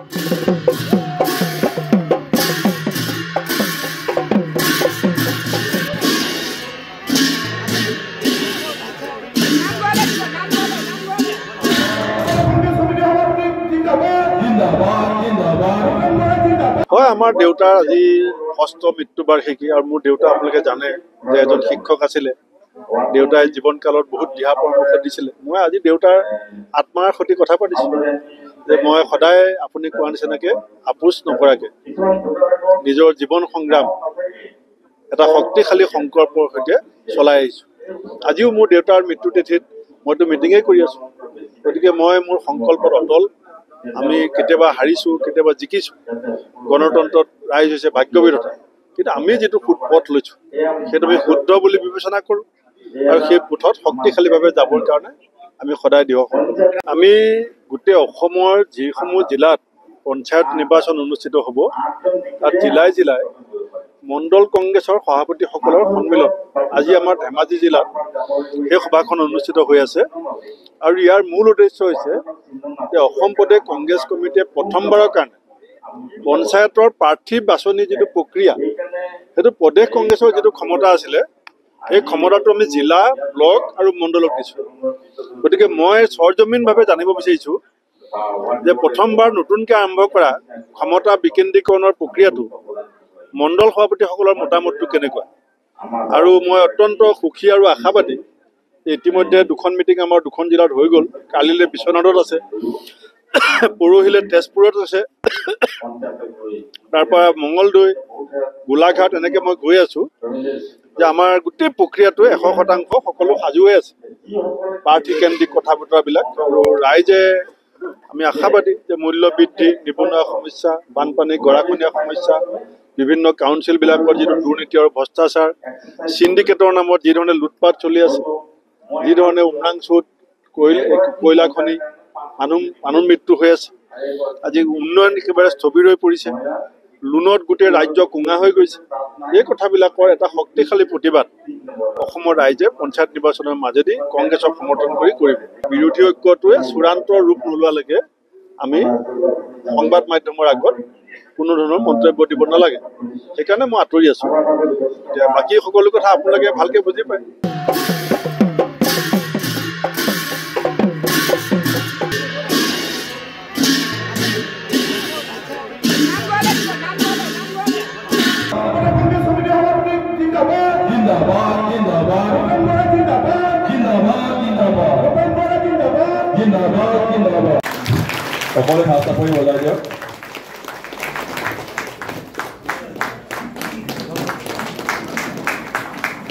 হয় আমাৰ দেউতাৰ আজি ষষ্ঠ মৃত্যুবাৰ্ষিকী আৰু মোৰ দেউতা আপোনালোকে জানে যে এজন শিক্ষক আছিলে দেউতাই জীৱনকালত বহুত দিহা পৰামৰ্শ দিছিলে মই আজি দেউতাৰ আত্মাৰ সৈতে কথা পাতিছোঁ যে মই সদায় আপুনি কোৱা নিচিনাকে আপোচ নকৰাকে নিজৰ জীৱন সংগ্ৰাম এটা শক্তিশালী সংকল্পৰ সৈতে চলাই আহিছোঁ আজিও মোৰ দেউতাৰ মৃত্যু তিথিত মইতো মিটিঙে কৰি আছোঁ গতিকে মই মোৰ সংকল্পত অটল আমি কেতিয়াবা হাৰিছোঁ কেতিয়াবা জিকিছোঁ গণতন্ত্ৰত ৰাইজ হৈছে ভাগ্য বিধাতা কিন্তু আমি যেটো পথ লৈছোঁ সেইটো আমি শুদ্ধ বুলি বিবেচনা কৰোঁ আৰু সেই পথত শক্তিশালীভাৱে যাবৰ কাৰণে আমি সদায় দিওঁ আমি গোটেই অসমৰ যিসমূহ জিলাত পঞ্চায়ত নিৰ্বাচন অনুষ্ঠিত হ'ব তাত জিলাই জিলাই মণ্ডল কংগ্ৰেছৰ সভাপতিসকলৰ সন্মিলন আজি আমাৰ ধেমাজি জিলাত সেই সভাখন অনুষ্ঠিত হৈ আছে আৰু ইয়াৰ মূল উদ্দেশ্য হৈছে যে অসম প্ৰদেশ কংগ্ৰেছ কমিটিয়ে প্ৰথমবাৰৰ কাৰণে পঞ্চায়তৰ প্ৰাৰ্থী বাছনি যিটো প্ৰক্ৰিয়া সেইটো প্ৰদেশ কংগ্ৰেছৰ যিটো ক্ষমতা আছিলে এই ক্ষমতাটো আমি জিলা ব্লক আৰু মণ্ডলক দিছোঁ গতিকে মই সৰজমিনভাৱে জানিব বিচাৰিছোঁ যে প্ৰথমবাৰ নতুনকৈ আৰম্ভ কৰা ক্ষমতা বিকেন্দ্ৰীকৰণৰ প্ৰক্ৰিয়াটো মণ্ডল সভাপতিসকলৰ মতামতটো কেনেকুৱা আৰু মই অত্যন্ত সুখী আৰু আশাবাদী ইতিমধ্যে দুখন মিটিং আমাৰ দুখন জিলাত হৈ গ'ল কালিলৈ বিশ্বনাথত আছে পৰহিলৈ তেজপুৰত আছে তাৰপৰা মঙলদৈ গোলাঘাট এনেকৈ মই গৈ আছোঁ যে আমাৰ গোটেই প্ৰক্ৰিয়াটো 100% সকলো সাজু হৈ আছে প্ৰাৰ্থীকেন্দ্ৰিক কথা বতৰাবিলাক আৰু ৰাইজে আমি আশাবাদী যে মূল্য বৃদ্ধি নিবনুৱা সমস্যা বানপানী গৰাখহনীয়া সমস্যা বিভিন্ন কাউন্সিলবিলাকৰ যিটো দুৰ্নীতি আৰু ভ্ৰষ্টাচাৰ চিণ্ডিকেটৰ নামত যিধৰণে লুটপাট চলি আছে যিধৰণে উমৰাংচুত কয়লা খনি মানুহ মৃত্যু হৈ আছে আজি উন্নয়ন একেবাৰে স্থবিৰ হৈ পৰিছে লোনত গোটেই ৰাজ্য কুঙা হৈ গৈছে এই কথাবিলাকৰ এটা শক্তিশালী প্ৰতিবাদ অসমৰ ৰাইজে পঞ্চায়ত নিৰ্বাচনৰ মাজেদি কংগ্ৰেছক সমৰ্থন কৰিব বিৰোধী ঐক্যটোৱে চূড়ান্ত ৰূপ নোলোৱালৈকে আমি সংবাদ মাধ্যমৰ আগত কোনো ধৰণৰ মন্তব্য দিব নালাগে সেইকাৰণে মই আঁতৰি আছোঁ এতিয়া বাকী সকলো কথা আপোনালোকে ভালকৈ বুজি পায় সকলে হাত চাপৰি বজাই দিয়ক